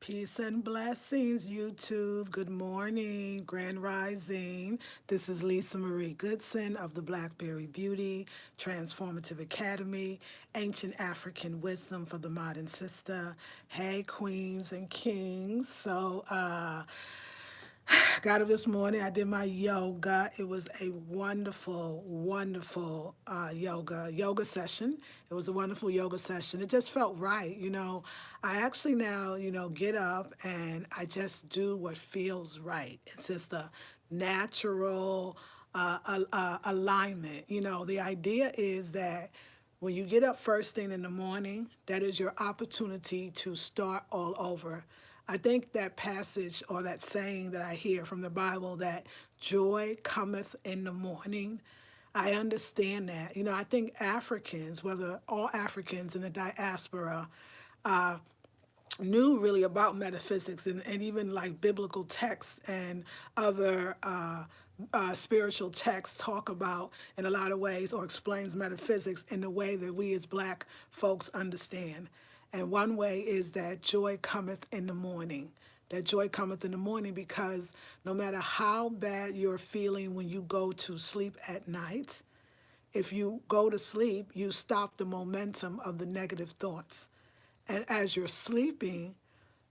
Peace and blessings, YouTube. Good morning, Grand Rising. This is Lisa Marie Goodson of the Blackberry Beauty Transformative Academy, Ancient African Wisdom for the Modern Sister. Hey, queens and kings. Got up this morning. I did my yoga. It was a wonderful, wonderful yoga session. It was a wonderful yoga session. It just felt right. I actually now, get up and I just do what feels right. It's just a natural alignment. The idea is that when you get up first thing in the morning, that is your opportunity to start all over. I think that passage or that saying that I hear from the Bible that joy cometh in the morning, I understand that. I think Africans, whether all Africans in the diaspora, knew really about metaphysics and even like biblical texts and other spiritual texts talk about in a lot of ways or explains metaphysics in the way that we as Black folks understand. And one way is that joy cometh in the morning. That joy cometh in the morning because no matter how bad you're feeling when you go to sleep at night, if you go to sleep, you stop the momentum of the negative thoughts. And as you're sleeping,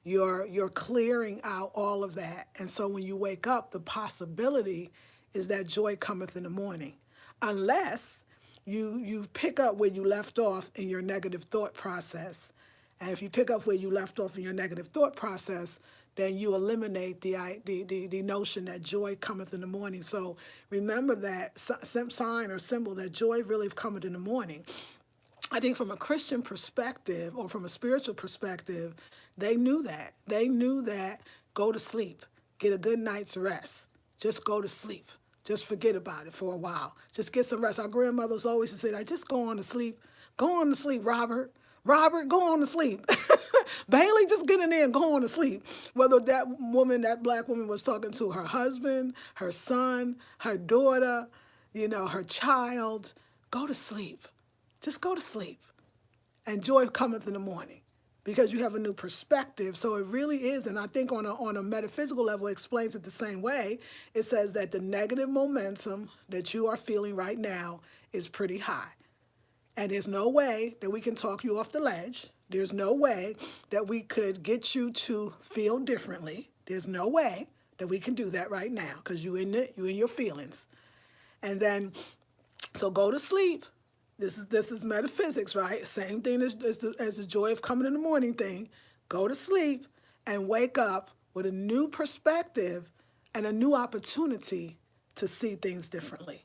you're clearing out all of that. And so when you wake up, the possibility is that joy cometh in the morning. Unless you pick up where you left off in your negative thought process. And if you pick up where you left off in your negative thought process, then you eliminate the notion that joy cometh in the morning. So remember that sign or symbol that joy really cometh in the morning. I think from a Christian perspective or from a spiritual perspective, they knew that. They knew that go to sleep, get a good night's rest, just go to sleep. Just forget about it for a while. Just get some rest. Our grandmothers always said, I just go on to sleep. Go on to sleep, Robert. Robert, go on to sleep. Bailey, just get in there and go on to sleep. Whether that woman, that Black woman was talking to her husband, her son, her daughter, her child, go to sleep. Just go to sleep. And joy cometh in the morning because you have a new perspective. So it really is, and I think on a metaphysical level, it explains it the same way. It says that the negative momentum that you are feeling right now is pretty high. And there's no way that we can talk you off the ledge. There's no way that we could get you to feel differently. There's no way that we can do that right now because you in your feelings. And then, so go to sleep. This is metaphysics, right? Same thing as the joy of coming in the morning thing. Go to sleep and wake up with a new perspective and a new opportunity to see things differently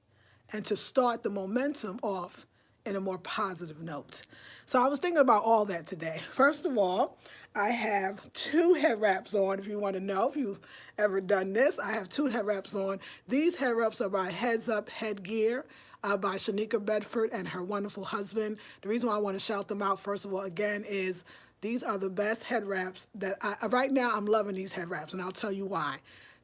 and to start the momentum off in a more positive note. So I was thinking about all that today. First of all, I have 2 head wraps on. If you want to know if you've ever done this, I have 2 head wraps on. These head wraps are by Heads Up Headgear by Shanika Bedford and her wonderful husband. The reason why I want to shout them out, first of all, again, is these are the best head wraps that right now I'm loving these head wraps, and I'll tell you why.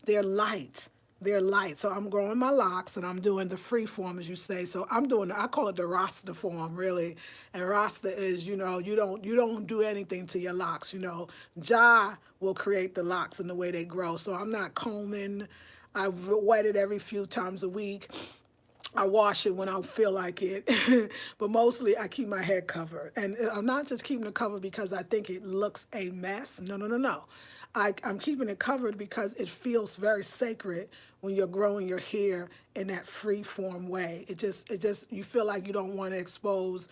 They're light. They're light. So I'm growing my locks and I'm doing the free form, as you say. So I call it the Rasta form, really. And Rasta is, you don't do anything to your locks, Jah will create the locks in the way they grow. So I'm not combing. I wet it every few times a week. I wash it when I feel like it, but mostly I keep my head covered. And I'm not just keeping it covered because I think it looks a mess. No. I'm keeping it covered because it feels very sacred when you're growing your hair in that free form way. It just you feel like you don't want to expose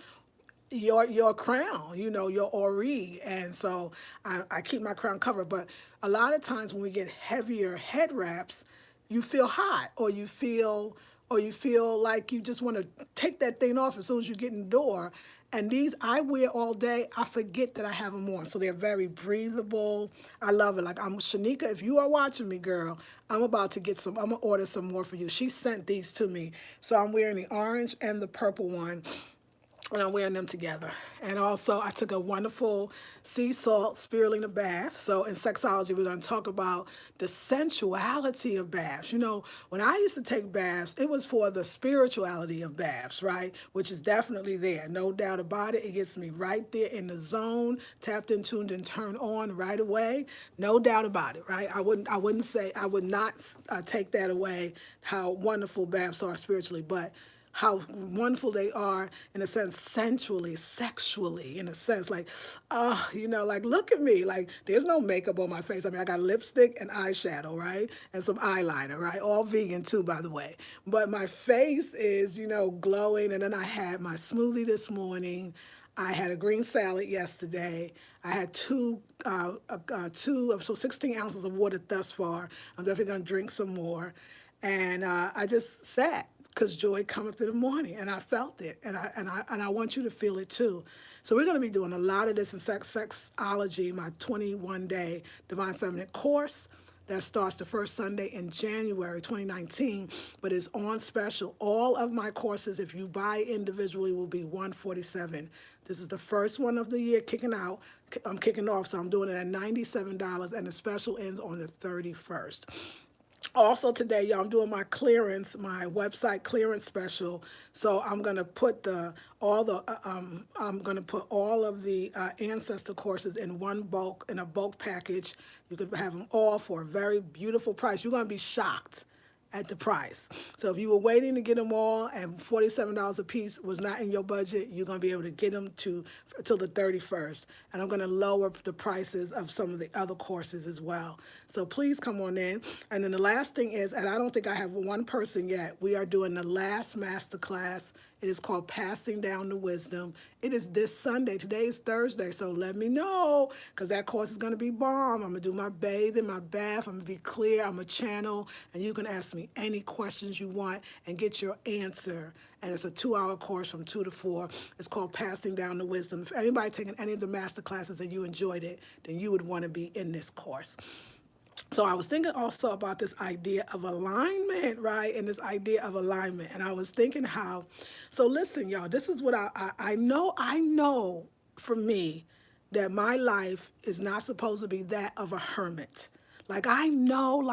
your crown, your ori. And so I keep my crown covered. But a lot of times when we get heavier head wraps, you feel hot or you feel like you just want to take that thing off as soon as you get in the door. And these I wear all day. I forget that I have them on. So they're very breathable. I love it. Like Shanika, if you are watching me, girl, I'm about to get some. I'm going to order some more for you. She sent these to me. So I'm wearing the orange and the purple one. and I'm wearing them together. And also, I took a wonderful sea salt spirulina bath. So in sexology, we're going to talk about the sensuality of baths. You know, when I used to take baths, it was for the spirituality of baths, right? Which is definitely there, no doubt about it. It gets me right there in the zone, tapped in, tuned, and turned on right away. No doubt about it, right? I would not take that away. How wonderful baths are spiritually, but how wonderful they are in a sense, sensually, sexually, in a sense, like, like, look at me, like, there's no makeup on my face. I mean, I got lipstick and eyeshadow, right, and some eyeliner, right, all vegan too, by the way, but my face is, glowing. And then I had my smoothie this morning. I had a green salad yesterday. I had two of 16 ounces of water thus far. I'm definitely going to drink some more. And I just sat, because joy cometh in the morning, and I felt it, and I want you to feel it too. So we're going to be doing a lot of this in Sexology, my 21-day Divine Feminine course that starts the first Sunday in January 2019, but is on special. All of my courses, if you buy individually, will be $147. This is the first one of the year I'm kicking off, so I'm doing it at $97, and the special ends on the 31st. Also today, y'all, I'm doing my website clearance special. So I'm gonna put all of the ancestor courses in a bulk package. You could have them all for a very beautiful price. You're gonna be shocked at the price. So if you were waiting to get them all and $47 a piece was not in your budget, you're going to be able to get them till the 31st. And I'm going to lower the prices of some of the other courses as well. So please come on in. And then the last thing is, and I don't think I have one person yet, we are doing the last masterclass. It is called Passing Down the Wisdom. It is this Sunday. Today is Thursday, so let me know, because that course is going to be bomb. I'm going to do my bathing, my bath. I'm going to be clear. I'm a channel, and you can ask me any questions you want and get your answer. And it's a 2-hour course from 2 to 4. It's called Passing Down the Wisdom. If anybody taken any of the master classes and you enjoyed it, then you would want to be in this course. So I was thinking also about this idea of alignment, right? And this idea of alignment. And I was thinking so listen, y'all, this is what I know for me that my life is not supposed to be that of a hermit. Like I know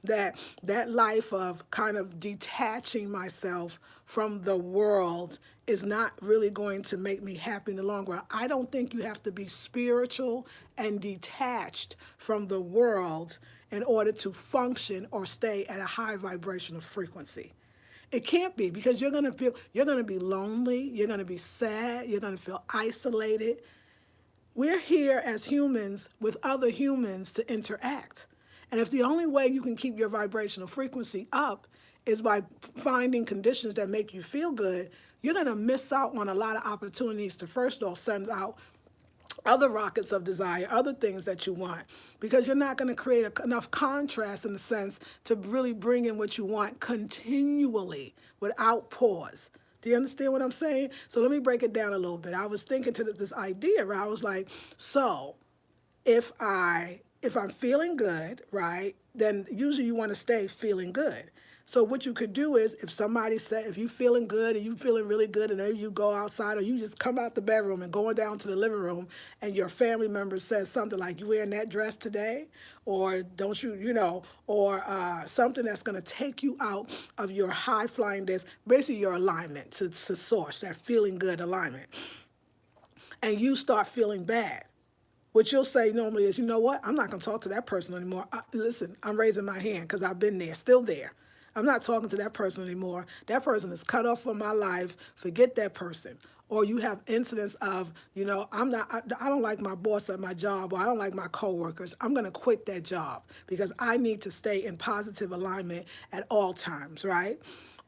that life of kind of detaching myself from the world is not really going to make me happy in the long run. I don't think you have to be spiritual and detached from the world in order to function or stay at a high vibrational frequency. It can't be, because you're going to be lonely, you're going to be sad, you're going to feel isolated. We're here as humans with other humans to interact. And if the only way you can keep your vibrational frequency up is by finding conditions that make you feel good, you're going to miss out on a lot of opportunities to, first of all, send out other rockets of desire, other things that you want, because you're not going to create enough contrast in the sense to really bring in what you want continually without pause. Do you understand what I'm saying? So let me break it down a little bit. I was thinking to this idea where I was like, so if I'm feeling good, right, then usually you want to stay feeling good. So what you could do is, if somebody said, if you're feeling good and you're feeling really good, and then you go outside, or you just come out the bedroom and going down to the living room, and your family member says something like, you wearing that dress today? Or don't you, or something that's going to take you out of your high flying days, basically your alignment to source, that feeling good alignment. And you start feeling bad. What you'll say normally is, you know what? I'm not going to talk to that person anymore. Listen, I'm raising my hand because I've been there, still there. I'm not talking to that person anymore. That person is cut off from my life. Forget that person. Or you have incidents of, I don't like my boss at my job, or I don't like my coworkers. I'm going to quit that job because I need to stay in positive alignment at all times, right?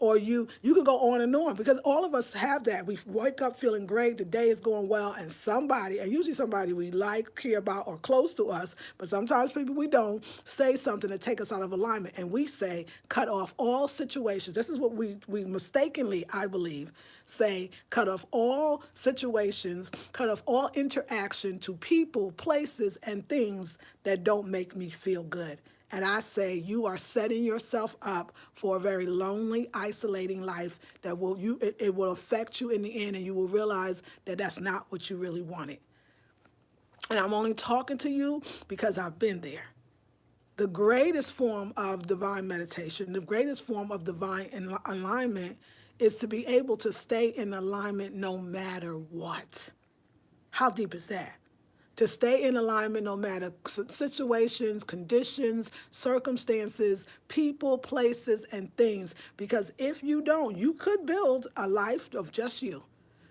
Or you can go on and on, because all of us have that. We wake up feeling great, the day is going well, and somebody, and usually somebody we like, care about, or close to us, but sometimes people we don't, say something to take us out of alignment, and we say, cut off all situations. This is what we mistakenly, I believe, say, cut off all situations, cut off all interaction to people, places, and things that don't make me feel good. And I say you are setting yourself up for a very lonely, isolating life that it will affect you in the end, and you will realize that that's not what you really wanted. And I'm only talking to you because I've been there. The greatest form of divine meditation, the greatest form of divine alignment is to be able to stay in alignment no matter what. How deep is that? To stay in alignment no matter situations, conditions, circumstances, people, places, and things. Because if you don't, you could build a life of just you.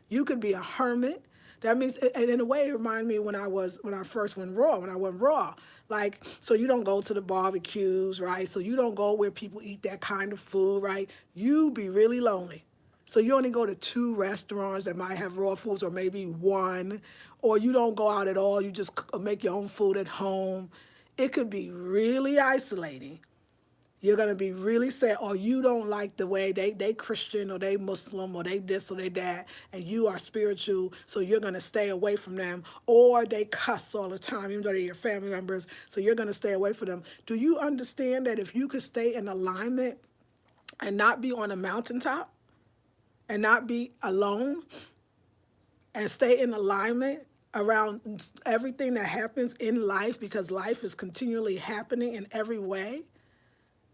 You could be a hermit. That means, and in a way, it reminded me when I first went raw, Like, so you don't go to the barbecues, right? So you don't go where people eat that kind of food, right? You be really lonely. So you only go to 2 restaurants that might have raw foods, or maybe 1, or you don't go out at all. You just make your own food at home. It could be really isolating. You're going to be really sad, or you don't like the way they Christian, or they Muslim, or they this, or they that, and you are spiritual, so you're going to stay away from them, or they cuss all the time, even though they're your family members, so you're going to stay away from them. Do you understand that if you could stay in alignment and not be on a mountaintop, and not be alone, and stay in alignment around everything that happens in life, because life is continually happening in every way?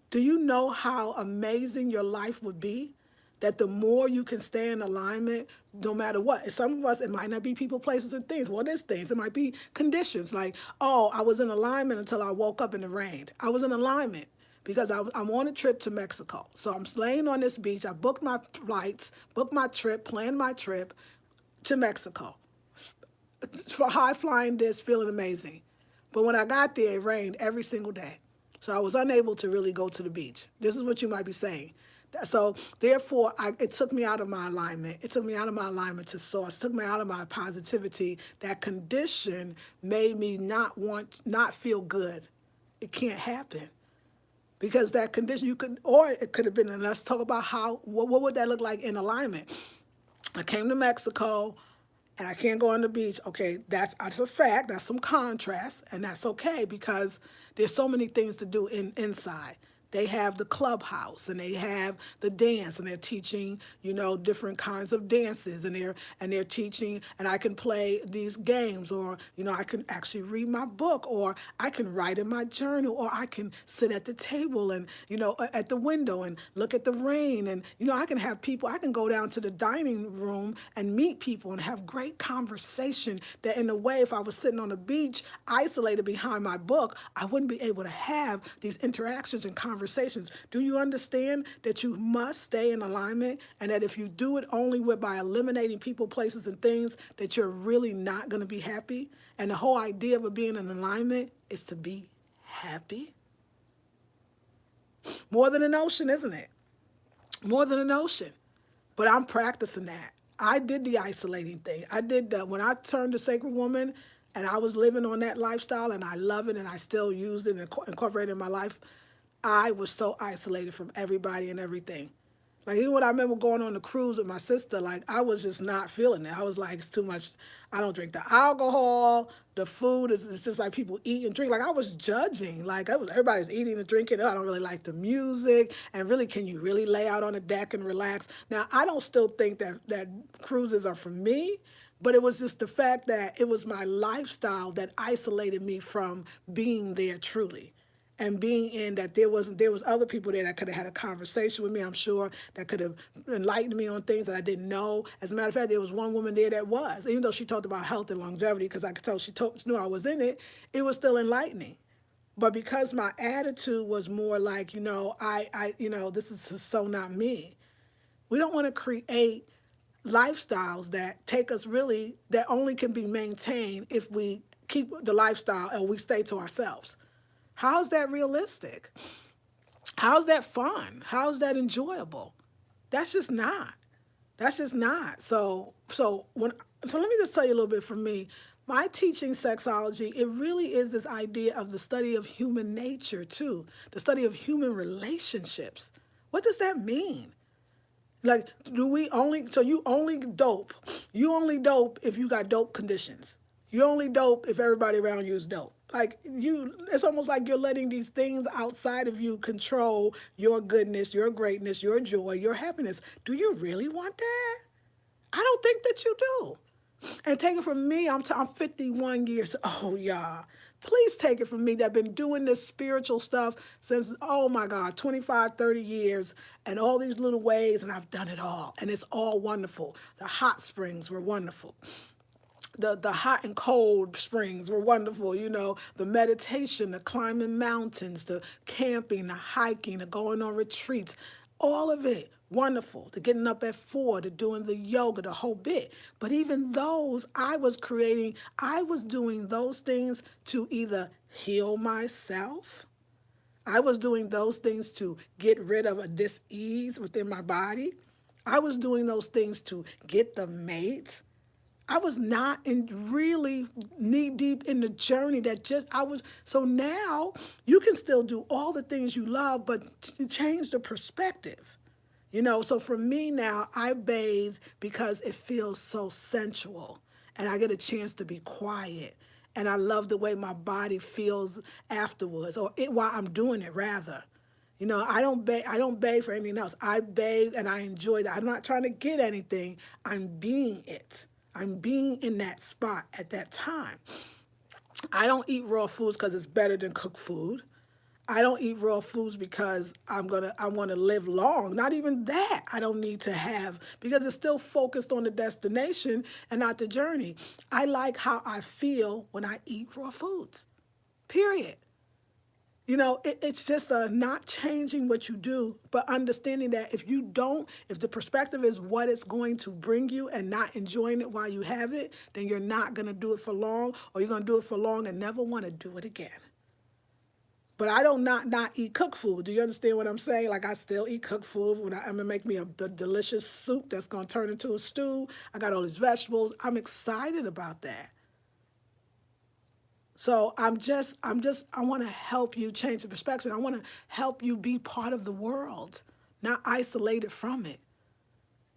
Do you know how amazing your life would be? That the more you can stay in alignment, no matter what. Some of us, it might not be people, places, and things. Well, there's things. It might be conditions. Like, oh, I was in alignment until I woke up and it rained. I was in alignment because I'm on a trip to Mexico. So I'm laying on this beach. I booked my flights, booked my trip, planned my trip to Mexico. For high flying this, feeling amazing. But when I got there, it rained every single day. So I was unable to really go to the beach. This is what you might be saying. So therefore, it took me out of my alignment. It took me out of my alignment to source. It took me out of my positivity. That condition made me not feel good. It can't happen. Because that condition, or it could have been, and let's talk about what would that look like in alignment? I came to Mexico, and I can't go on the beach. Okay, that's a fact. That's some contrast, and that's okay, because there's so many things to do inside. They have the clubhouse, and they have the dance, and they're teaching, different kinds of dances, and they're teaching, and I can play these games, or I can actually read my book, or I can write in my journal, or I can sit at the table and at the window and look at the rain, and I can have people. I can go down to the dining room and meet people and have great conversation. That in a way, if I was sitting on the beach, isolated behind my book, I wouldn't be able to have these interactions and conversations. Do you understand that you must stay in alignment, and that if you do it only by eliminating people, places, and things, that you're really not going to be happy? And the whole idea of being in alignment is to be happy. More than an ocean, isn't it? More than an ocean. But I'm practicing that. I did the isolating thing. I did when I turned to Sacred Woman, and I was living on that lifestyle, and I love it, and I still used it and incorporated it in my life. I was so isolated from everybody and everything. Like, even when I remember going on the cruise with my sister, like, I was just not feeling it. I was like, it's too much. I don't drink the alcohol. The food is just like people eat and drink. Like, I was judging. Like, everybody's eating and drinking. I don't really like the music. And really, can you really lay out on the deck and relax? Now, I don't still think that cruises are for me, but it was just the fact that it was my lifestyle that isolated me from being there truly. And being in that there was other people there that could have had a conversation with me, I'm sure, that could have enlightened me on things that I didn't know. As a matter of fact, there was one woman there that was, even though she talked about health and longevity, because I could tell she knew I was in it, it was still enlightening. But because my attitude was more like, this is so not me. We don't want to create lifestyles that take us that only can be maintained if we keep the lifestyle and we stay to ourselves. How's that realistic? How's that fun? How's that enjoyable? That's just not. So let me just tell you a little bit from me. My teaching sexology, it really is this idea of the study of human nature too, the study of human relationships. What does that mean? Like, you only dope if you got dope conditions. You're only dope if everybody around you is dope. Like it's almost like you're letting these things outside of you control your goodness, your greatness, your joy, your happiness. Do you really want that? I don't think that you do. And take it from me, I'm 51 years. Oh, y'all. Please take it from me that have been doing this spiritual stuff since, oh my God, 25, 30 years and all these little ways, and I've done it all. And it's all wonderful. The hot springs were wonderful. The hot and cold springs were wonderful, the meditation, the climbing mountains, the camping, the hiking, the going on retreats, all of it wonderful. The getting up at 4, the doing the yoga, the whole bit. But even those I was doing those things to either heal myself. I was doing those things to get rid of a dis-ease within my body. I was doing those things to get the mate. I was not really knee deep in the journey so now you can still do all the things you love, but change the perspective. So for me now, I bathe because it feels so sensual and I get a chance to be quiet. And I love the way my body feels afterwards, while I'm doing it rather. I don't bathe for anything else. I bathe and I enjoy that. I'm not trying to get anything. I'm being it. I'm being in that spot at that time. I don't eat raw foods because it's better than cooked food. I don't eat raw foods because I want to live long. Not even that I don't need to have, because it's still focused on the destination and not the journey. I like how I feel when I eat raw foods, period. It's just not changing what you do, but understanding that if the perspective is what it's going to bring you and not enjoying it while you have it, then you're not going to do it for long, or you're going to do it for long and never want to do it again. But I don't not eat cooked food. Do you understand what I'm saying? Like, I still eat cooked food. I'm going to make me a delicious soup that's going to turn into a stew. I got all these vegetables. I'm excited about that. So I want to help you change the perspective. I want to help you be part of the world, not isolated from it.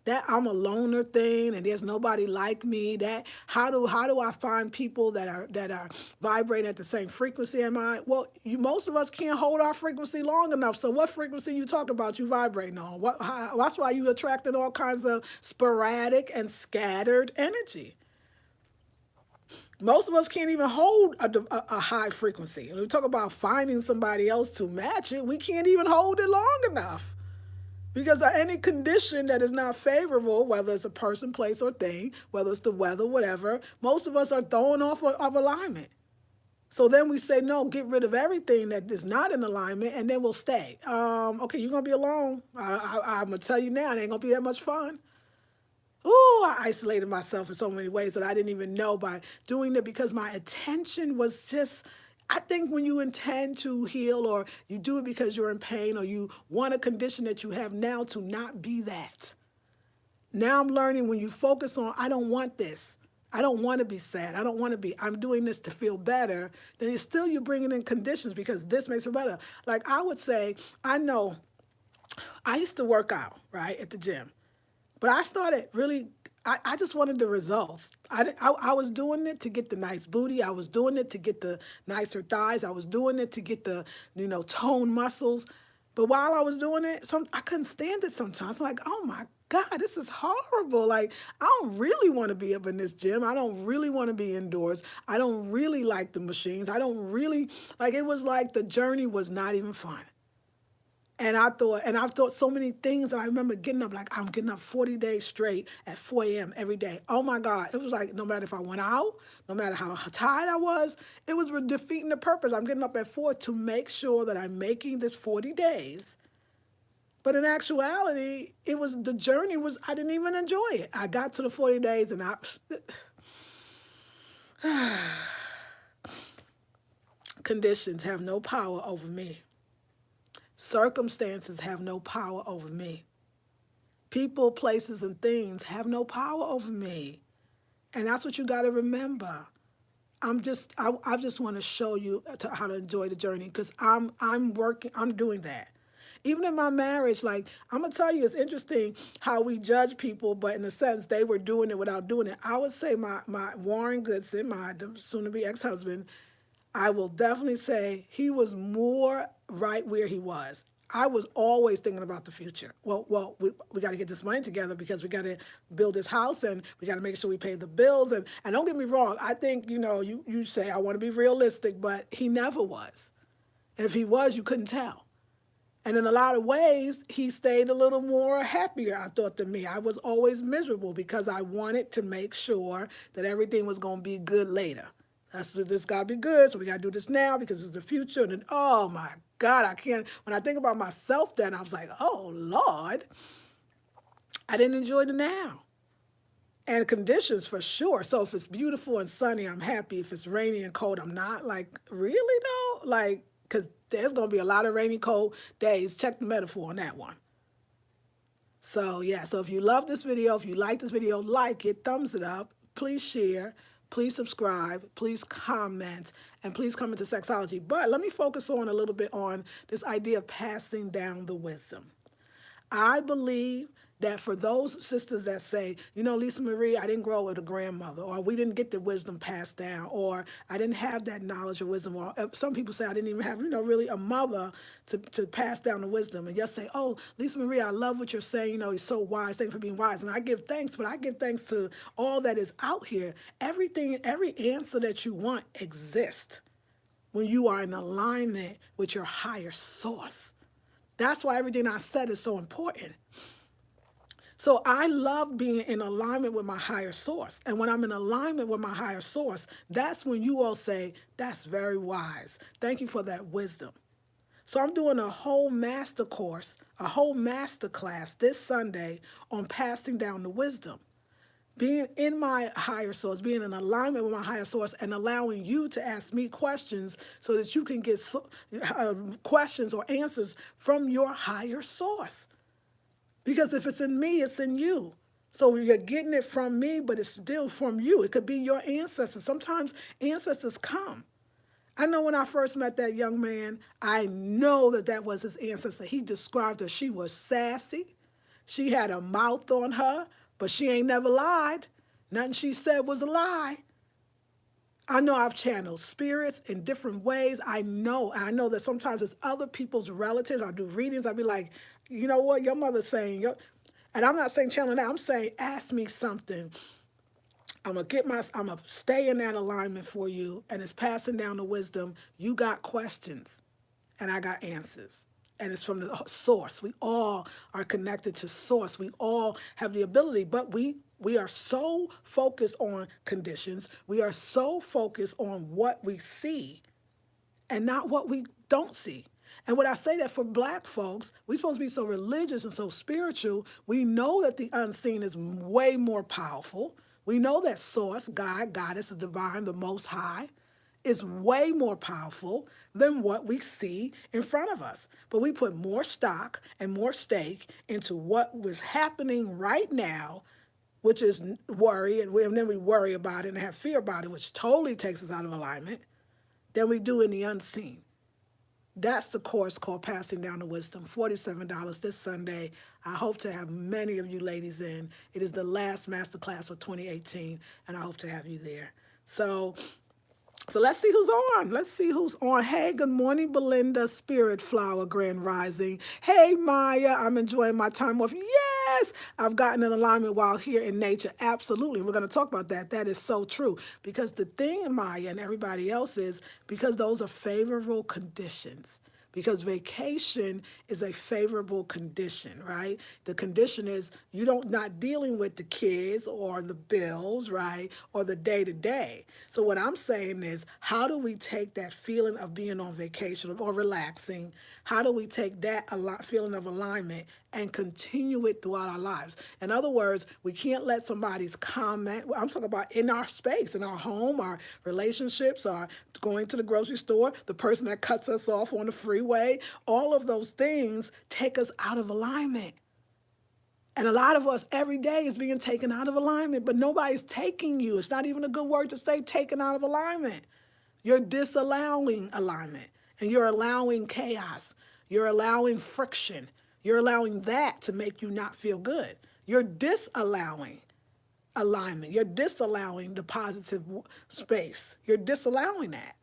That I'm a loner thing and there's nobody like me. That how do I find people that are vibrating at the same frequency am I? Well, most of us can't hold our frequency long enough. So what frequency you talk about you vibrating on? That's why you attracting all kinds of sporadic and scattered energy. Most of us can't even hold a high frequency. When we talk about finding somebody else to match it, we can't even hold it long enough. Because any condition that is not favorable, whether it's a person, place, or thing, whether it's the weather, whatever, most of us are thrown off of alignment. So then we say, no, get rid of everything that is not in alignment, and then we'll stay. Okay, you're going to be alone. I'm going to tell you now, it ain't going to be that much fun. Ooh, I isolated myself in so many ways that I didn't even know by doing it, because my attention was just, I think when you intend to heal, or you do it because you're in pain, or you want a condition that you have now to not be that. Now I'm learning, when you focus on, I don't want this. I don't want to be sad. I don't want to be, I'm doing this to feel better. Then it's still, you're bringing in conditions because this makes it better. Like I would say, I know I used to work out, right, at the gym. But I started really, I just wanted the results. I was doing it to get the nice booty. I was doing it to get the nicer thighs. I was doing it to get the, toned muscles. But while I was doing it, I couldn't stand it sometimes. I'm like, oh my God, this is horrible. Like, I don't really want to be up in this gym. I don't really want to be indoors. I don't really like the machines. I don't really, it was like the journey was not even fun. And I've thought so many things that I remember getting up, I'm getting up 40 days straight at 4 a.m. every day. Oh my God. It was like, no matter if I went out, no matter how tired I was, it was defeating the purpose. I'm getting up at 4 to make sure that I'm making this 40 days. But in actuality, the journey was, I didn't even enjoy it. I got to the 40 days and conditions have no power over me. Circumstances have no power over me. People, places, and things have no power over me. And that's what you got to remember. I just want to show you how to enjoy the journey, because I'm doing that. Even in my marriage, like, I'm going to tell you, it's interesting how we judge people, but in a sense, they were doing it without doing it. I would say my Warren Goodson, my soon-to-be ex-husband, I will definitely say he was more right where he was. I was always thinking about the future. We got to get this money together because we got to build this house and we got to make sure we pay the bills. And don't get me wrong, I think, you say, I want to be realistic, but he never was. And if he was, you couldn't tell. And in a lot of ways, he stayed a little more happier, I thought, than me. I was always miserable because I wanted to make sure that everything was going to be good later. This got to be good, so we got to do this now because it's the future. And then, oh my God, I can't. When I think about myself then, I was like, oh Lord, I didn't enjoy the now. And conditions for sure. So if it's beautiful and sunny, I'm happy. If it's rainy and cold, I'm not. Like, really though? Like, because there's going to be a lot of rainy, cold days. Check the metaphor on that one. So yeah, so if you love this video, if you like this video, like it, thumbs it up, please share, please subscribe, please comment, and please come into Sexology. But let me focus on a little bit on this idea of passing down the wisdom. I believe that for those sisters that say, Lisa Marie, I didn't grow up with a grandmother, or we didn't get the wisdom passed down, or I didn't have that knowledge or wisdom, or some people say I didn't even have, really a mother to pass down the wisdom. And just say, oh, Lisa Marie, I love what you're saying, you're so wise, thanks for being wise. And I give thanks, but I give thanks to all that is out here. Everything, every answer that you want exists when you are in alignment with your higher source. That's why everything I said is so important. So I love being in alignment with my higher source. And when I'm in alignment with my higher source, that's when you all say, that's very wise. Thank you for that wisdom. So I'm doing a whole master course, a whole master class this Sunday on passing down the wisdom. Being in my higher source, being in alignment with my higher source, and allowing you to ask me questions so that you can get questions or answers from your higher source. Because if it's in me, it's in you. So you're getting it from me, but it's still from you. It could be your ancestors. Sometimes ancestors come. I know when I first met that young man, I know that was his ancestor. He described her. She was sassy. She had a mouth on her, but she ain't never lied. Nothing she said was a lie. I know I've channeled spirits in different ways. I know that sometimes it's other people's relatives. I do readings. I'll be like, you know what, your mother's saying, and I'm not saying channeling that. I'm saying, ask me something. I'm gonna stay in that alignment for you, and it's passing down the wisdom. You got questions, and I got answers. And it's from the source. We all are connected to source. We all have the ability, but we are so focused on conditions. We are so focused on what we see and not what we don't see. And when I say that for Black folks, we're supposed to be so religious and so spiritual. We know that the unseen is way more powerful. We know that source, God, Goddess, the divine, the Most High, is way more powerful than what we see in front of us. But we put more stock and more stake into what was happening right now, which is worry, and then we worry about it and have fear about it, which totally takes us out of alignment, than we do in the unseen. That's the course called Passing Down the Wisdom, $47 this Sunday. I hope to have many of you ladies in. It is the last masterclass of 2018, and I hope to have you there. So let's see who's on. Let's see who's on. Hey, good morning, Belinda, Spirit Flower, Grand Rising. Hey, Maya, I'm enjoying my time off. Yes, I've gotten in alignment while here in nature. Absolutely. And we're going to talk about that. That is so true. Because the thing, Maya, and everybody else is because those are favorable conditions. Because vacation is a favorable condition, right? The condition is not dealing with the kids or the bills, right? Or the day-to-day. So what I'm saying is, how do we take that feeling of being on vacation or relaxing? How do we take that feeling of alignment and continue it throughout our lives? In other words, we can't let somebody's comment, I'm talking about in our space, in our home, our relationships, our going to the grocery store, the person that cuts us off on the freeway, all of those things take us out of alignment. And a lot of us every day is being taken out of alignment, but nobody's taking you. It's not even a good word to say taken out of alignment. You're disallowing alignment and you're allowing chaos. You're allowing friction. You're allowing that to make you not feel good. You're disallowing alignment. You're disallowing the positive space. You're disallowing that.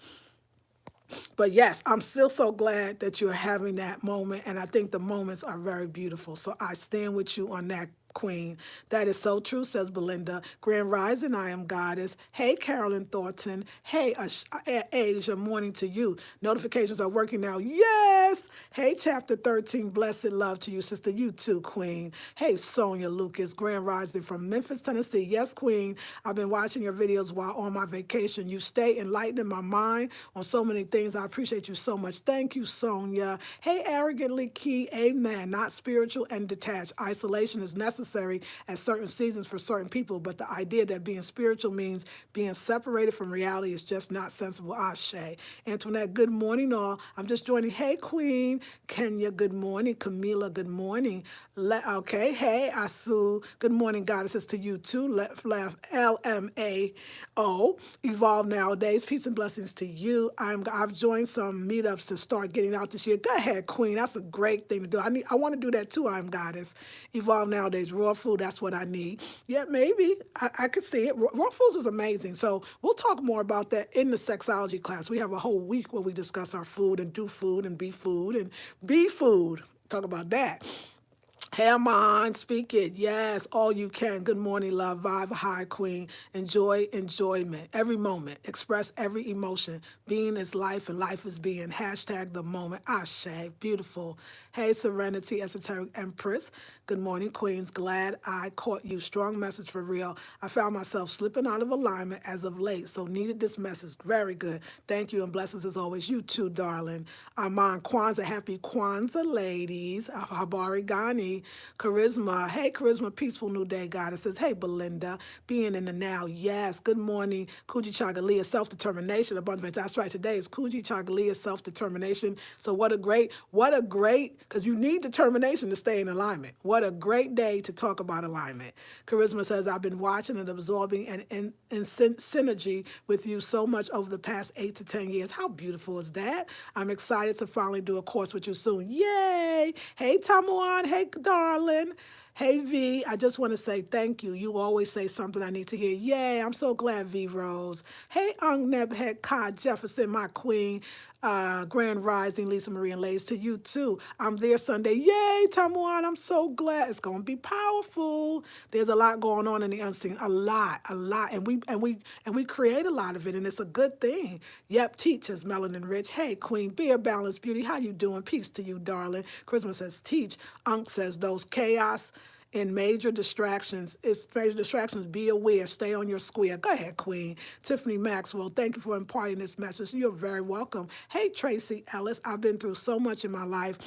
But yes, I'm still so glad that you're having that moment, and I think the moments are very beautiful. So I stand with you on that, Queen. That is so true, says Belinda. Grand Rising, I am Goddess. Hey, Carolyn Thornton. Hey, Asia, morning to you. Notifications are working now. Yes. Hey, Chapter 13, blessed love to you, sister. You too, Queen. Hey, Sonia Lucas. Grand Rising from Memphis, Tennessee. Yes, Queen. I've been watching your videos while on my vacation. You stay enlightening my mind on so many things. I appreciate you so much. Thank you, Sonia. Hey, Arrogantly Key. Amen. Not spiritual and detached. Isolation is necessary at certain seasons for certain people, but the idea that being spiritual means being separated from reality is just not sensible. Ashe. Antoinette, good morning, all. I'm just joining. Hey, Queen. Kenya, good morning. Camila, good morning. Okay. Hey, Asu. Good morning, goddesses, to you too. Laugh, LMAO. Evolve nowadays. Peace and blessings to you. I've joined some meetups to start getting out this year. Go ahead, Queen. That's a great thing to do. I want to do that too. I'm Goddess. Evolve nowadays. Raw food. That's what I need. Yeah, maybe I could see it. Raw foods is amazing. So we'll talk more about that in the sexology class. We have a whole week where we discuss our food and do food and be food and be food. Talk about that. Come on, speak it. Yes, all you can. Good morning, love, vibe, high, Queen. Enjoy enjoyment. Every moment. Express every emotion. Being is life and life is being. Hashtag the moment. Ashe. Beautiful. Hey, Serenity, Esoteric Empress. Good morning, Queens. Glad I caught you. Strong message for real. I found myself slipping out of alignment as of late, so needed this message. Very good. Thank you and blessings as always. You too, darling. Armand Kwanzaa. Happy Kwanzaa, ladies. Habari Ghani. Charisma. Hey, Charisma. Peaceful new day, Goddesses. Hey, Belinda. Being in the now. Yes. Good morning. Kuji Chagalia. Self-determination. Abundance. That's right. Today is Kuji Chagalia. Self-determination. So what a great, because you need determination to stay in alignment. What a great day to talk about alignment. Charisma says, I've been watching and absorbing and in synergy with you so much over the past 8 to 10 years. How beautiful is that? I'm excited to finally do a course with you soon. Yay! Hey, Tamuan. Hey, darling. Hey, V, I just want to say thank you. You always say something I need to hear. Yay, I'm so glad, V Rose. Hey, Nebhet Ka Jefferson, my queen. Grand Rising, Lisa Marie and Lays, to you too. I'm there Sunday. Yay, Tamuan, I'm so glad. It's gonna be powerful. There's a lot going on in the unseen. A lot. And we create a lot of it, and it's a good thing. Yep, teachers, Melanin Rich. Hey, Queen, Beer Balance Beauty. How you doing? Peace to you, darling. Christmas says teach. Unc says those chaos and major distractions. It's major distractions. Be aware. Stay on your square. Go ahead, Queen. Tiffany Maxwell, thank you for imparting this message. You're very welcome. Hey, Tracy Ellis. I've been through so much in my life.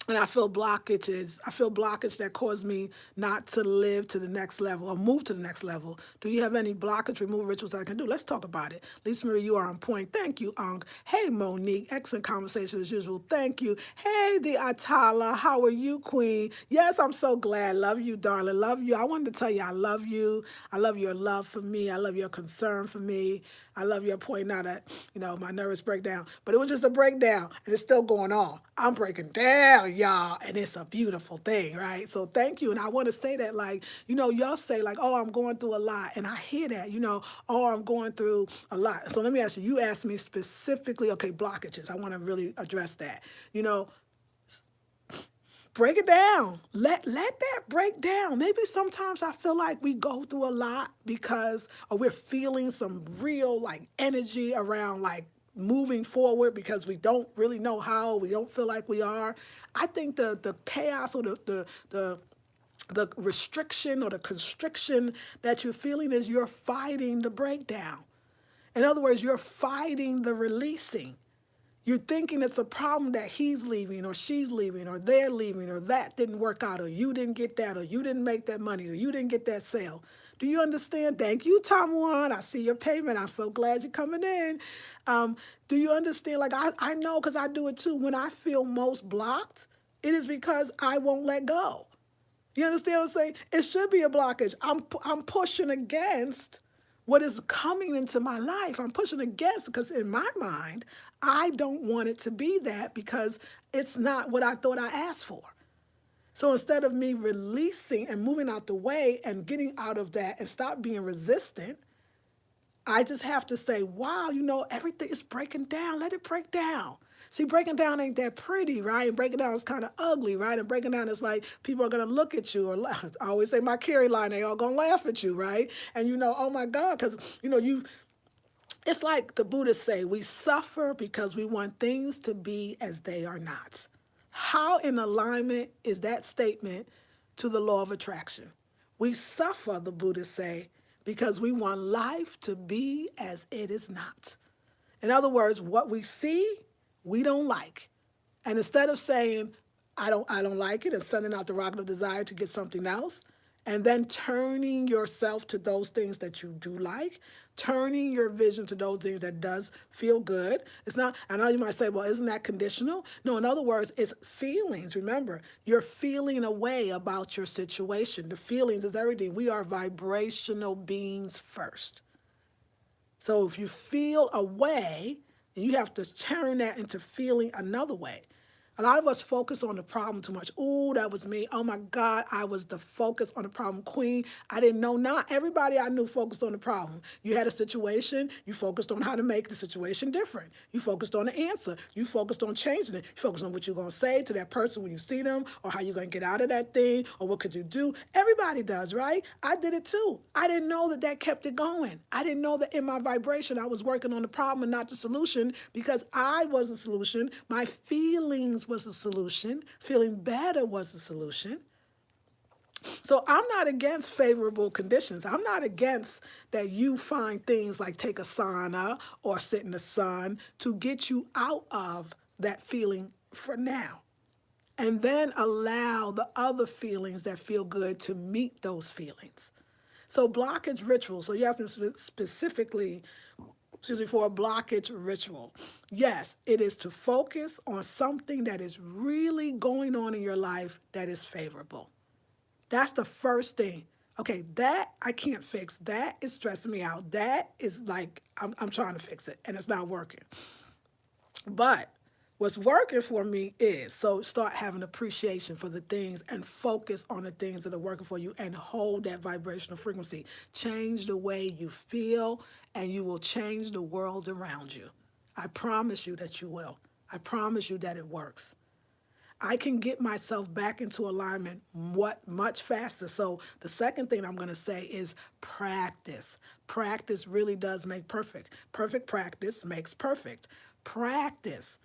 And I feel blockages. I feel blockage that cause me not to live to the next level or move to the next level. Do you have any blockage removal rituals I can do? Let's talk about it. Lisa Marie, you are on point. Thank you, Unc. Hey, Monique. Excellent conversation as usual. Thank you. Hey, the Atala. How are you, Queen? Yes, I'm so glad. Love you, darling. Love you. I wanted to tell you I love you. I love your love for me. I love your concern for me. I love your pointing out that, my nervous breakdown. But it was just a breakdown, and it's still going on. I'm breaking down, y'all, and it's a beautiful thing, right? So thank you. And I want to say that, y'all say, oh, I'm going through a lot. And I hear that, oh, I'm going through a lot. So let me ask you, you asked me specifically, okay, blockages. I want to really address that. Break it down. Let that break down. Maybe sometimes I feel like we go through a lot or we're feeling some real energy around moving forward because we don't really know how. We don't feel like we are. I think the chaos or the restriction or the constriction that you're feeling is you're fighting the breakdown. In other words, you're fighting the releasing. You're thinking it's a problem that he's leaving or she's leaving or they're leaving or that didn't work out or you didn't get that or you didn't make that money or you didn't get that sale. Do you understand? Thank you, Tamuan. I see your payment. I'm so glad you're coming in. Do you understand? I know because I do it too. When I feel most blocked, it is because I won't let go. You understand what I'm saying? It should be a blockage. I'm pushing against what is coming into my life. I'm pushing against because in my mind, I don't want it to be that because it's not what I thought I asked for. So instead of me releasing and moving out the way and getting out of that and stop being resistant, I just have to say, wow, everything is breaking down. Let it break down. See, breaking down ain't that pretty, right? And breaking down is kind of ugly, right? And breaking down is like people are going to look at you or laugh. I always say my Carrie line, they all going to laugh at you, right? And oh my God, because, it's like the Buddhists say, we suffer because we want things to be as they are not. How in alignment is that statement to the law of attraction? We suffer, the Buddhists say, because we want life to be as it is not. In other words, what we see, we don't like. And instead of saying, I don't like it, and sending out the rocket of desire to get something else, and then turning yourself to those things that you do like, turning your vision to those things that does feel good. It's not, I know you might say, well, isn't that conditional? No, in other words, it's feelings. Remember, you're feeling a way about your situation. The feelings is everything. We are vibrational beings first. So if you feel a way, you have to turn that into feeling another way. A lot of us focus on the problem too much. Ooh, that was me. Oh my God, I was the focus on the problem queen. I didn't know. Not everybody I knew focused on the problem. You had a situation, you focused on how to make the situation different. You focused on the answer. You focused on changing it. You focused on what you're going to say to that person when you see them, or how you're going to get out of that thing, or what could you do. Everybody does, right? I did it too. I didn't know that kept it going. I didn't know that in my vibration I was working on the problem and not the solution, because I was the solution. My feelings was the solution. Feeling better was the solution. So I'm not against favorable conditions. I'm not against that you find things like take a sauna or sit in the sun to get you out of that feeling for now. And then allow the other feelings that feel good to meet those feelings. So blockage ritual. So you have to specifically for a blockage ritual. Yes, it is to focus on something that is really going on in your life that is favorable. That's the first thing. Okay, that I can't fix. That is stressing me out. That is like, I'm trying to fix it and it's not working. But what's working for me is, so start having appreciation for the things and focus on the things that are working for you and hold that vibrational frequency. Change the way you feel and you will change the world around you. I promise you that you will. I promise you that it works. I can get myself back into alignment much faster. So the second thing I'm going to say is practice. Practice really does make perfect. Perfect practice makes perfect. Practice.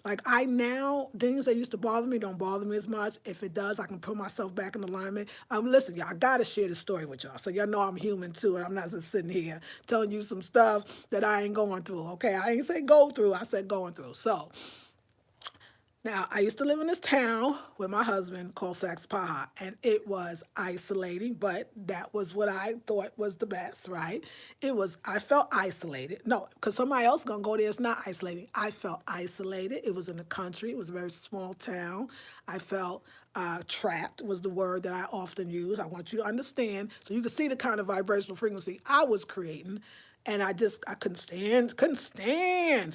Like things that used to bother me don't bother me as much. If it does, I can put myself back in alignment. Listen, y'all, I got to share this story with y'all. So y'all know I'm human too, and I'm not just sitting here telling you some stuff that I ain't going through, okay? I ain't say go through, I said going through. So now, I used to live in this town with my husband called Saxpaha, and it was isolating, but that was what I thought was the best, right? I felt isolated. No, because somebody else going to go there, it's not isolating. I felt isolated. It was in the country. It was a very small town. I felt trapped was the word that I often use. I want you to understand so you can see the kind of vibrational frequency I was creating. And I couldn't stand.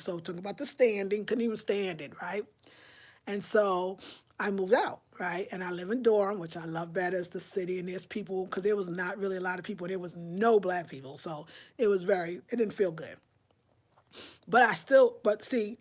So talking about the standing, couldn't even stand it, right? And so I moved out, right? And I live in Durham, which I love better as the city. And there's people, because there was not really a lot of people. There was no black people. So it didn't feel good. But see,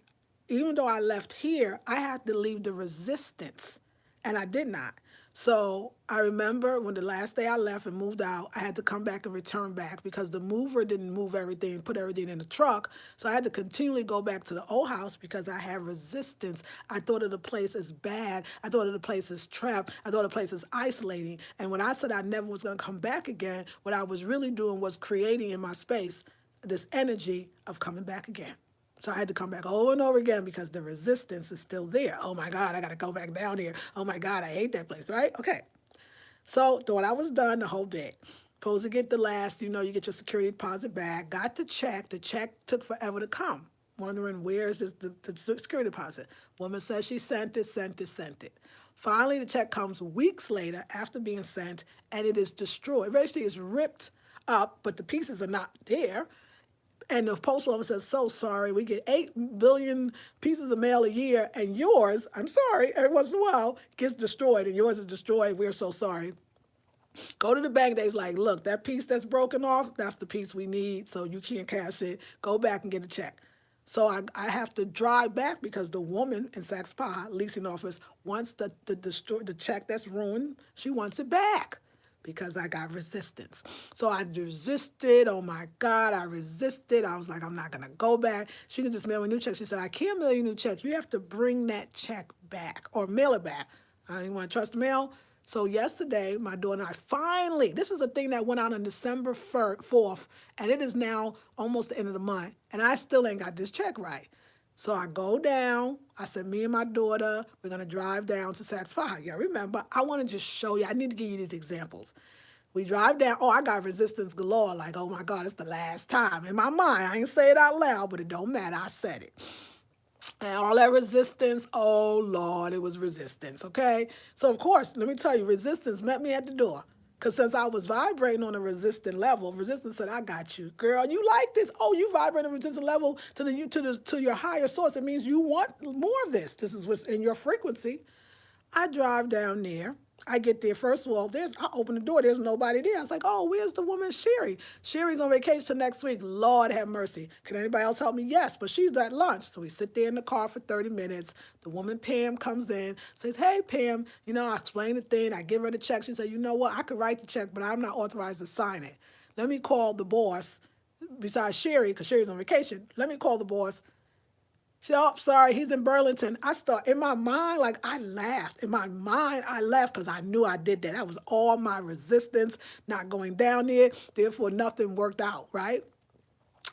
even though I left here, I had to leave the resistance. And I did not. So I remember when the last day I left and moved out, I had to come back and return back because the mover didn't move everything, put everything in the truck. So I had to continually go back to the old house because I had resistance. I thought of the place as bad. I thought of the place as trapped. I thought of the place as isolating. And when I said I never was going to come back again, what I was really doing was creating in my space this energy of coming back again. So I had to come back over and over again because the resistance is still there. Oh my God, I got to go back down here. Oh my God, I hate that place, right? Okay. So thought I was done the whole bit. Supposed to get the last, you get your security deposit back. Got the check. The check took forever to come. Wondering where is the security deposit. Woman says she sent it. Finally, the check comes weeks later after being sent, and it is destroyed. Basically, it's ripped up, but the pieces are not there. And the postal office says, so sorry, we get 8 billion pieces of mail a year, and yours, I'm sorry, every once in a while, gets destroyed, and yours is destroyed. We're so sorry. Go to the bank. They's like, look, that piece that's broken off, that's the piece we need, so you can't cash it. Go back and get a check. So I have to drive back because the woman in Saks Fifth leasing office wants the check that's ruined. She wants it back because I got resistance. So I resisted. Oh my God, I resisted. I was like, I'm not gonna go back. She can just mail me a new check. She said, I can't mail you a new check. You have to bring that check back or mail it back. I didn't want to trust the mail. So yesterday, my daughter and I finally, this is a thing that went out on December 4th, and it is now almost the end of the month, and I still ain't got this check right. So I go down. I said, me and my daughter, we're going to drive down to Saks Fifth. Yeah, remember, I want to just show you. I need to give you these examples. We drive down. Oh, I got resistance galore. Like, oh, my God, it's the last time. In my mind, I ain't say it out loud, but it don't matter. I said it. And all that resistance, oh Lord, it was resistance, okay? So of course, let me tell you, resistance met me at the door. Because since I was vibrating on a resistant level, resistance said, I got you. Girl, you like this? Oh, you vibrate on a resistant level to your higher source. It means you want more of this. This is what's in your frequency. I drive down there. I get there. First of all, I open the door. There's nobody there. I was like, oh, where's the woman Sherry? Sherry's on vacation till next week. Lord have mercy. Can anybody else help me? Yes, but she's at lunch. So we sit there in the car for 30 minutes. The woman Pam comes in, says, hey, Pam, I explain the thing. I give her the check. She said, you know what? I could write the check, but I'm not authorized to sign it. Let me call the boss, besides Sherry, because Sherry's on vacation. Let me call the boss. She said, oh, sorry, he's in Burlington. I start, in my mind, like I laughed. In my mind, I laughed because I knew I did that. That was all my resistance, not going down there. Therefore, nothing worked out, right?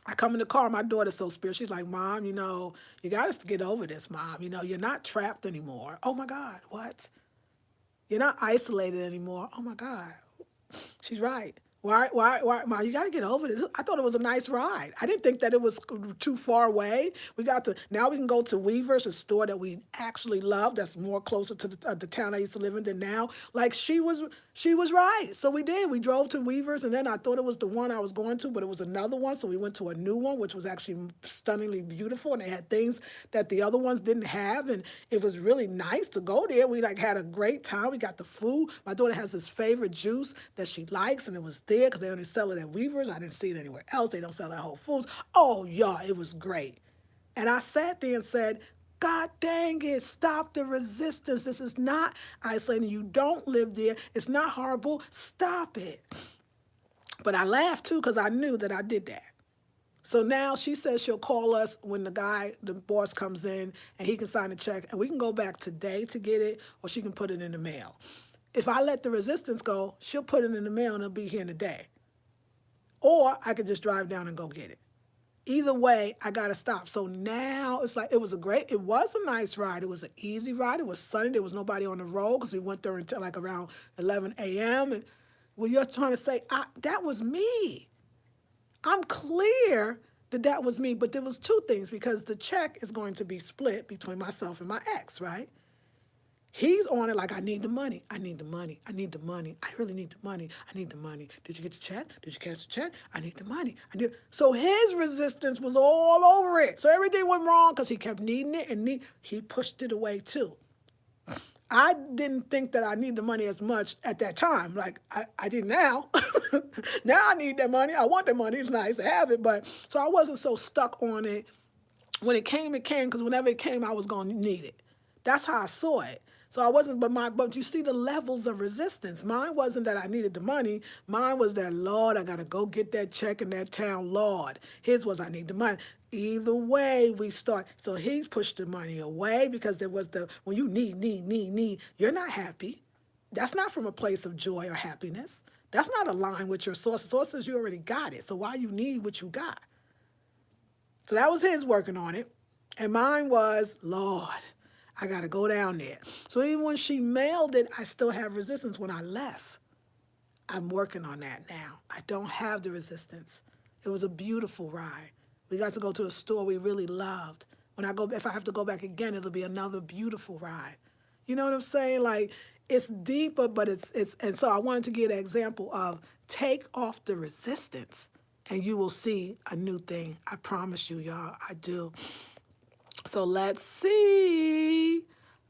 I come in the car, my daughter's so spiritual. She's like, Mom, you got us to get over this, Mom. You're not trapped anymore. Oh, my God, what? You're not isolated anymore. Oh, my God. She's right. Why, Mom, you got to get over this. I thought it was a nice ride. I didn't think that it was too far away. Now we can go to Weaver's, a store that we actually love, that's more closer to the town I used to live in than now. Like, she was right. So we did. We drove to Weaver's, and then I thought it was the one I was going to, but it was another one. So we went to a new one, which was actually stunningly beautiful, and they had things that the other ones didn't have, and it was really nice to go there. We had a great time. We got the food. My daughter has this favorite juice that she likes, and it was there because they only sell it at Weaver's. I didn't see it anywhere else. They don't sell it at Whole Foods. Oh, yeah, it was great. And I sat there and said, God dang it, stop the resistance. This is not isolating. You don't live there. It's not horrible. Stop it. But I laughed too because I knew that I did that. So now she says she'll call us when the boss comes in, and he can sign the check, and we can go back today to get it, or she can put it in the mail. If I let the resistance go, she'll put it in the mail and it'll be here in a day. Or I could just drive down and go get it. Either way, I got to stop. So now it's like, it was a nice ride. It was an easy ride. It was sunny. There was nobody on the road because we went there until like around 11 a.m. And well, you're trying to say, that was me. I'm clear that was me. But there was two things, because the check is going to be split between myself and my ex, right? He's on it like, I need the money. I need the money. I need the money. I really need the money. I need the money. Did you get the check? Did you cancel the check? I need the money. So his resistance was all over it. So everything went wrong because he kept needing it, and he pushed it away too. I didn't think that I need the money as much at that time. Like, I did now. Now I need that money. I want the money. It's nice to have it. But so I wasn't so stuck on it. When it came, because whenever it came, I was going to need it. That's how I saw it. So I wasn't, but you see the levels of resistance. Mine wasn't that I needed the money. Mine was that, Lord, I got to go get that check in that town, Lord. His was, I need the money. Either way, we start. So he pushed the money away because there was when you need, you're not happy. That's not from a place of joy or happiness. That's not aligned with your source. The source says you already got it. So why you need what you got? So that was his working on it. And mine was, Lord, I got to go down there. So even when she mailed it, I still have resistance when I left. I'm working on that now. I don't have the resistance. It was a beautiful ride. We got to go to a store we really loved. If I have to go back again, it'll be another beautiful ride. You know what I'm saying? Like, it's deeper, but it's and so I wanted to give an example of take off the resistance and you will see a new thing. I promise you, y'all, I do. So let's see.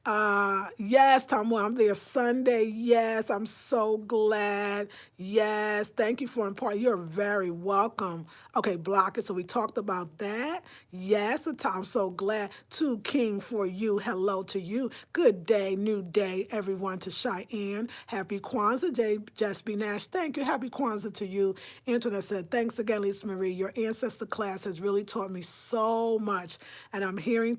Yes, Tom, I'm there Sunday. Yes, I'm so glad. Yes, thank you for imparting. You're very welcome. Okay, block it. So we talked about that. Yes, I'm so glad. To King for you. Hello to you. Good day, new day, everyone. To Cheyenne. Happy Kwanzaa, Just Be Nash. Thank you. Happy Kwanzaa to you. Internet said, thanks again, Lisa Marie. Your ancestor class has really taught me so much, and I'm hearing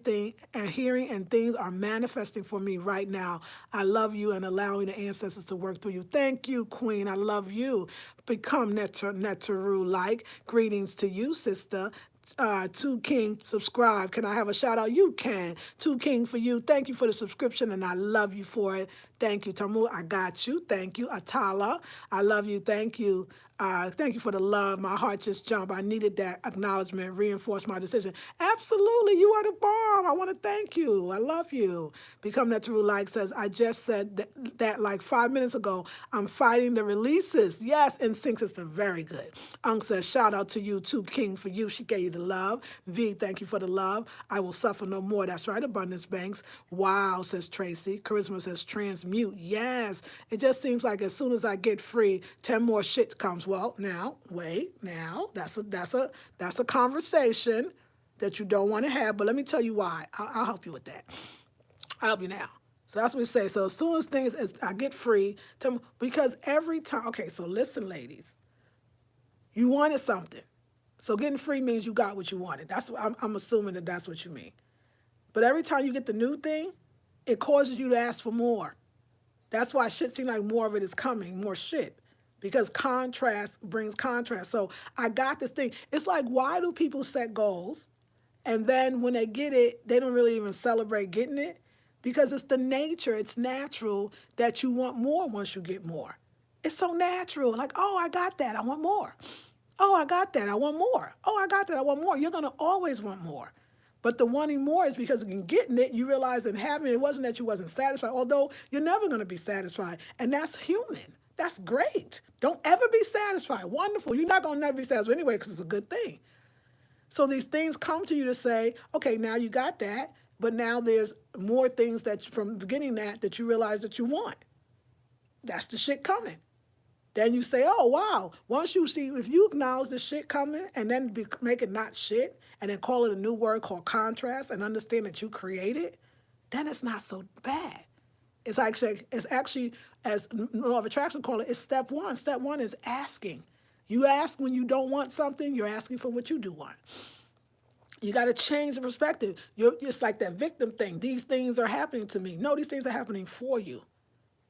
and things are manifesting for me right now. I love you and allowing the ancestors to work through you. Thank you, Queen. I love you. Become Netaru like. Greetings to you, sister. To King, subscribe. Can I have a shout out? You can. To King for you. Thank you for the subscription and I love you for it. Thank you, Tamu. I got you. Thank you, Atala. I love you. Thank you. Thank you for the love. My heart just jumped. I needed that acknowledgement, reinforce my decision. Absolutely. You are the bomb. I want to thank you. I love you. Become Natural Like says, I just said that like 5 minutes ago. I'm fighting the releases. Yes, Instinct System. Very good. Unk says, shout out to you too, King, for you. She gave you the love. V, thank you for the love. I will suffer no more. That's right, Abundance Banks. Wow, says Tracy. Charisma says, transmute. Yes. It just seems like as soon as I get free, 10 more shit comes. Well, now, wait, now, that's a conversation that you don't want to have, but let me tell you why. I'll help you with that. I'll help you now. So that's what we say. So as soon as things, as I get free, because every time, okay, so listen, ladies, you wanted something. So getting free means you got what you wanted. That's what I'm assuming that's what you mean. But every time you get the new thing, it causes you to ask for more. That's why shit seems like more of it is coming, more shit. Because contrast brings contrast. So I got this thing. It's like, why do people set goals and then when they get it, they don't really even celebrate getting it? Because it's the nature, it's natural that you want more once you get more. It's so natural. Like, oh, I got that, I want more. Oh, I got that, I want more. Oh, I got that, I want more. You're gonna always want more. But the wanting more is because in getting it, you realize in having it wasn't that you wasn't satisfied, although you're never gonna be satisfied. And that's human. That's great. Don't ever be satisfied. Wonderful. You're not going to never be satisfied anyway because it's a good thing. So these things come to you to say, okay, now you got that, but now there's more things that from beginning that you realize that you want. That's the shit coming. Then you say, oh, wow. Once you see, if you acknowledge the shit coming and then make it not shit and then call it a new word called contrast and understand that you created, then it's not so bad. It's actually, as law of attraction call it, it's step one. Step one is asking. You ask when you don't want something, you're asking for what you do want. You got to change the perspective. It's like that victim thing. These things are happening to me. No, these things are happening for you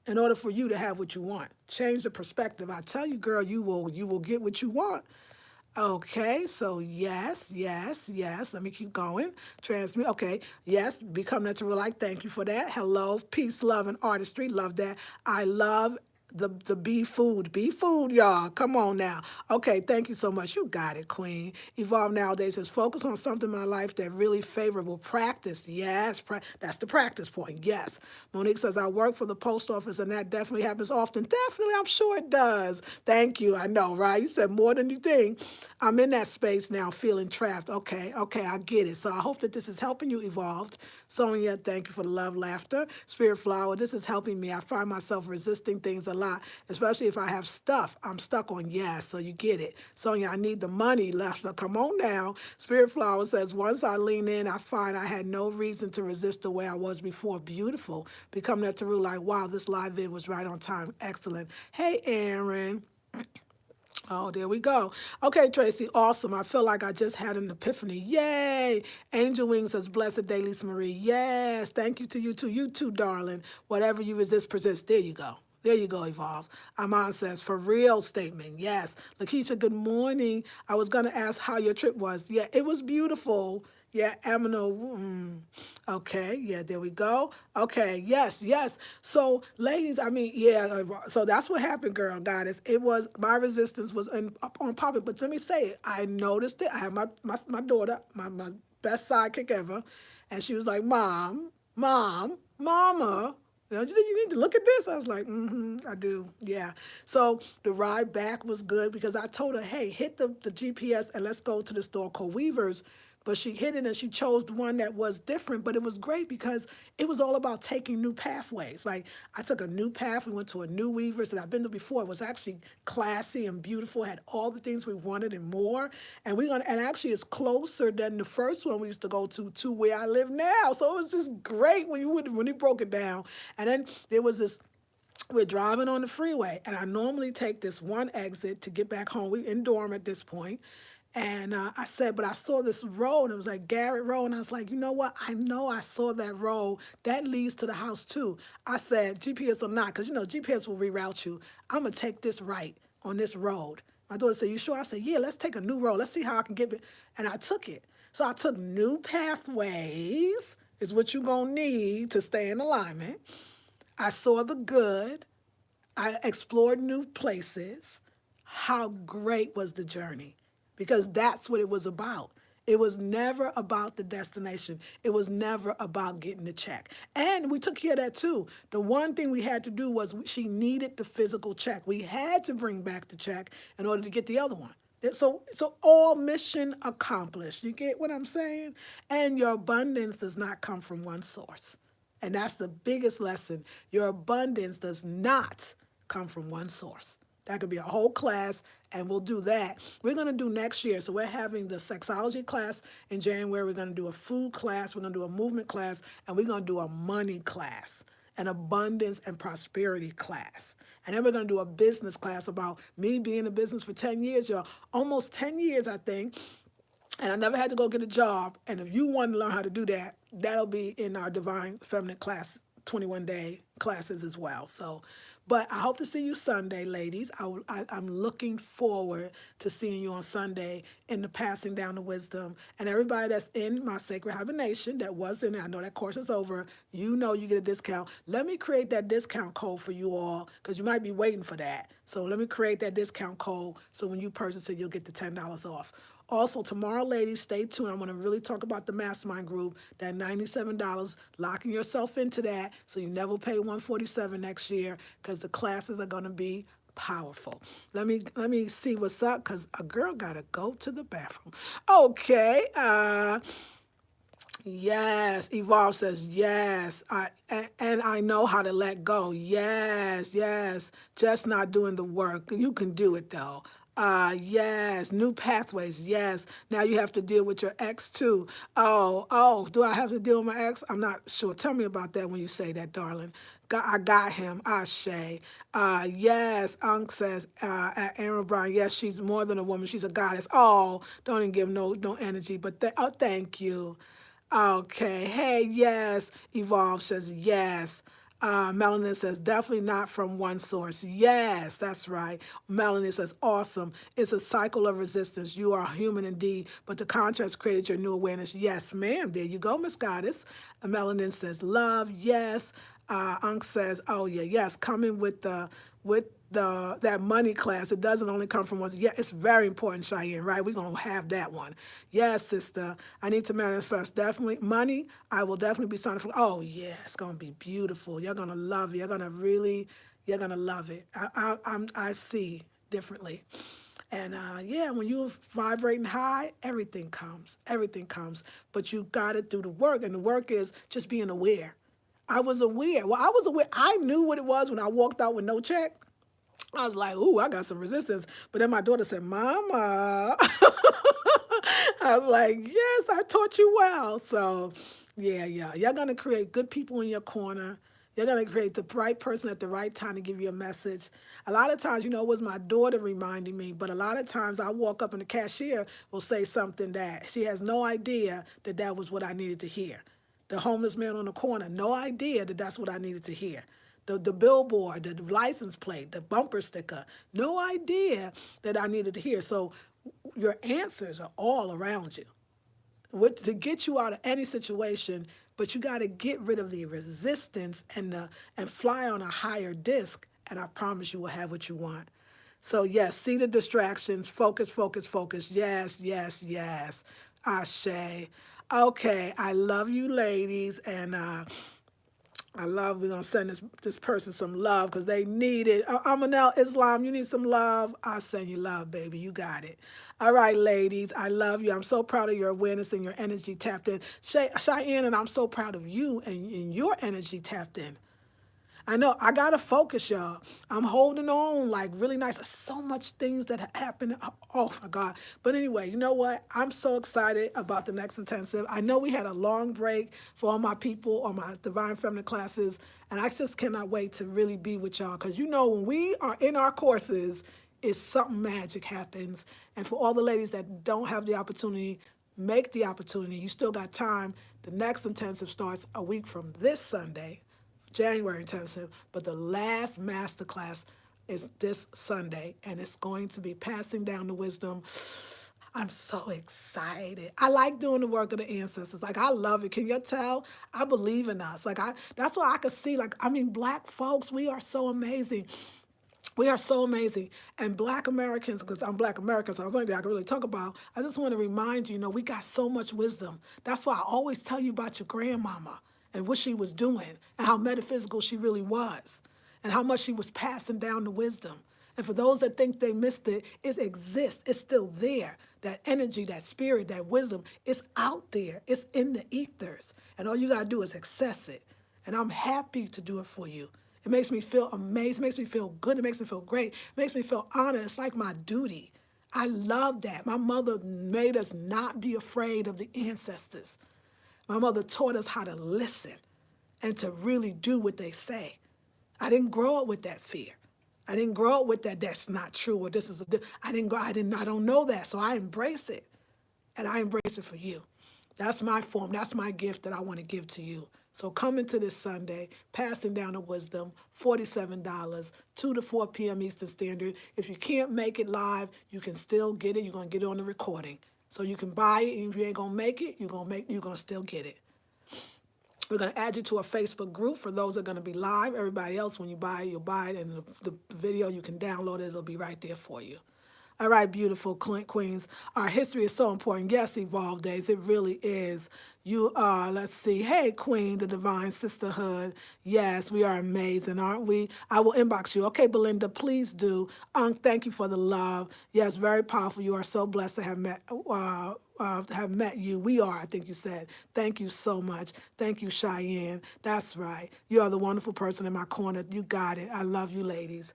in order for you to have what you want. Change the perspective. I tell you, girl, you will get what you want. Okay, so yes. Let me keep going. Transmute. Okay, yes, become natural like. Thank you for that. Hello, peace, love, and artistry. Love that. I love the bee food. Bee food, y'all. Come on now. Okay, thank you so much. You got it, Queen. Evolve Nowadays says, focus on something in my life that really favorable. Practice. Yes, that's the practice point. Yes. Monique says, I work for the post office, and that definitely happens often. Definitely, I'm sure it does. Thank you. I know, right? You said more than you think. I'm in that space now, feeling trapped. Okay, I get it. So I hope that this is helping you evolve. Sonia, thank you for the love, laughter. Spirit Flower, this is helping me. I find myself resisting things a lot, especially if I have stuff I'm stuck on. Yes, so you get it. Sonia, I need the money, laughter. Come on now. Spirit Flower says, once I lean in, I find I had no reason to resist the way I was before. Beautiful. Become that to like, wow, this live vid was right on time. Excellent. Hey, Aaron. Oh, there we go. Okay, Tracy, awesome. I feel like I just had an epiphany. Yay. Angel Wings says, blessed day, Lisa Marie. Yes. Thank you to you too. You too, darling. Whatever you resist, persist. There you go. There you go, Evolve. Amon says, for real statement. Yes. Lakeisha, good morning. I was going to ask how your trip was. Yeah, it was beautiful. Yeah, Amino. Okay, yeah, there we go. Okay, yes. So, ladies, I mean, yeah, so that's what happened, girl, goddess. It was, my resistance was on popping, but let me say it. I noticed it. I had my daughter, my best sidekick ever, and she was like, Mama, Don't you think you need to look at this? I was like, I do. Yeah. So the ride back was good because I told her, hey, hit the GPS and let's go to the store called Weavers. But she hit it and she chose the one that was different. But it was great because it was all about taking new pathways. Like I took a new path. We went to a new Weavers that I've been to before. It was actually classy and beautiful, had all the things we wanted and more. And and actually it's closer than the first one we used to go to where I live now. So it was just great when you broke it down. And then there was this, we're driving on the freeway, and I normally take this one exit to get back home. We in Durham at this point. And I said, but I saw this road. It was like Garrett Road. And I was like, you know what? I know I saw that road. That leads to the house, too. I said, GPS or not, because, GPS will reroute you. I'm going to take this right on this road. My daughter said, you sure? I said, yeah, let's take a new road. Let's see how I can get it. And I took it. So I took new pathways, is what you're going to need to stay in alignment. I saw the good. I explored new places. How great was the journey? Because that's what it was about. It was never about the destination. It was never about getting the check. And we took care of that too. The one thing we had to do was she needed the physical check. We had to bring back the check in order to get the other one. So all mission accomplished. You get what I'm saying? And your abundance does not come from one source. And that's the biggest lesson. Your abundance does not come from one source. That could be a whole class, and we'll do that. We're going to do next year. So we're having the sexology class in January. We're going to do a food class. We're going to do a movement class, and we're going to do a money class, an abundance and prosperity class. And then we're going to do a business class about me being in business for 10 years, y'all. Almost 10 years, I think. And I never had to go get a job. And if you want to learn how to do that, that'll be in our Divine Feminine class, 21-day classes as well. So, but I hope to see you Sunday, ladies. I'm looking forward to seeing you on Sunday in the Passing Down the Wisdom. And everybody that's in my Sacred Hibernation that was in it, I know that course is over, you get a discount. Let me create that discount code for you all because you might be waiting for that. So let me create that discount code so when you purchase it, you'll get the $10 off. Also, tomorrow, ladies, stay tuned. I'm going to really talk about the mastermind group, that $97, locking yourself into that so you never pay $147 next year because the classes are going to be powerful. Let me see what's up because a girl got to go to the bathroom. Okay. Yes, Evolve says yes. And I know how to let go. Yes, yes. Just not doing the work. You can do it though. Yes, new pathways. Yes. Now you have to deal with your ex too. Oh, do I have to deal with my ex? I'm not sure. Tell me about that when you say that, darling. I got him. Ashe. Yes, Unc says, Aaron Brown, yes, she's more than a woman. She's a goddess. Oh, don't even give no energy. But thank you. Okay. Hey, yes. Evolve says yes. Melanin says definitely not from one source. Yes, that's right. Melanin says awesome. It's a cycle of resistance. You are human indeed, but the contrast created your new awareness. Yes, ma'am. There you go, Miss Goddess. Melanin says love. Yes. Unc says, oh yeah, yes. Coming with that money class. It doesn't only come from one. Yeah, it's very important, Cheyenne, right? We're going to have that one. Yes, sister. I need to manifest. Definitely. Money, I will definitely be signing for. Oh, yeah, it's going to be beautiful. You're going to love it. You're going to love it. I see differently. And yeah, when you're vibrating high, everything comes. Everything comes. But you got it through the work. And the work is just being aware. I was aware. Well, I was aware. I knew what it was when I walked out with no check. I was like, ooh, I got some resistance. But then my daughter said, Mama. I was like, yes, I taught you well. So, yeah. You're going to create good people in your corner. You're going to create the right person at the right time to give you a message. A lot of times, it was my daughter reminding me, but a lot of times I walk up and the cashier will say something that she has no idea that was what I needed to hear. The homeless man on the corner, no idea that that's what I needed to hear. The billboard, the license plate, the bumper sticker, no idea that I needed to hear. So your answers are all around you to get you out of any situation, but you got to get rid of the resistance and fly on a higher disc, and I promise you will have what you want. So yes, see the distractions, focus, focus, focus. Yes. Ashe. Okay, I love you ladies, and I love, we're going to send this person some love because they need it. Amanel Islam, you need some love. I'll send you love, baby. You got it. All right, ladies, I love you. I'm so proud of your awareness and your energy tapped in. Cheyenne, and I'm so proud of you and your energy tapped in. I know I gotta focus, y'all. I'm holding on like really nice. There's so much things that happen. Oh my God. But anyway, you know what? I'm so excited about the next intensive. I know we had a long break for all my people on my Divine Feminine classes, and I just cannot wait to really be with y'all. Because you know, when we are in our courses, it's something magic happens. And for all the ladies that don't have the opportunity, make the opportunity. You still got time. The next intensive starts a week from this Sunday. January intensive, but the last masterclass is this Sunday, and it's going to be passing down the wisdom. I'm so excited. I like doing the work of the ancestors. Like, I love it. Can you tell? I believe in us. Like, that's why I could see, like, I mean, Black folks, we are so amazing. We are so amazing. And Black Americans, because I'm Black American, so I was only I can really talk about, I just want to remind you, you know, we got so much wisdom. That's why I always tell you about your grandmama and what she was doing and how metaphysical she really was and how much she was passing down the wisdom. And for those that think they missed it, it exists. It's still there. That energy, that spirit, that wisdom, it's out there. It's in the ethers. And all you got to do is access it. And I'm happy to do it for you. It makes me feel amazed. It makes me feel good. It makes me feel great. It makes me feel honored. It's like my duty. I love that. My mother made us not be afraid of the ancestors. My mother taught us how to listen and to really do what they say. I didn't grow up with that fear. I didn't grow up with that that's not true or this is I don't know that. So I embrace it. And I embrace it for you. That's my form. That's my gift that I want to give to you. So come into this Sunday, passing down the wisdom, $47, 2 to 4 p.m. Eastern Standard. If you can't make it live, you can still get it. You're going to get it on the recording. So you can buy it, and if you ain't going to make it, you're going to still get it. We're going to add you to a Facebook group for those that are going to be live. Everybody else, when you buy it, you'll buy it, and the video, you can download it. It'll be right there for you. All right, beautiful queens. Our history is so important. Yes, Evolve Days, it really is. You are, let's see. Hey, Queen, the Divine Sisterhood. Yes, we are amazing, aren't we? I will inbox you. Okay, Belinda, please do. Thank you for the love. Yes, very powerful. You are so blessed to have met you. We are, I think you said. Thank you so much. Thank you, Cheyenne. That's right. You are the wonderful person in my corner. You got it. I love you, ladies.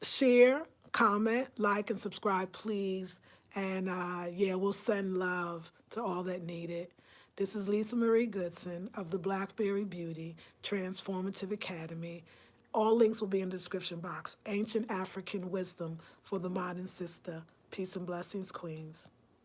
Share, comment, like, and subscribe, please. And yeah, we'll send love to all that need it. This is Lisa Marie Goodson of the Blackberry Beauty Transformative Academy. All links will be in the description box. Ancient African wisdom for the modern sister. Peace and blessings, queens.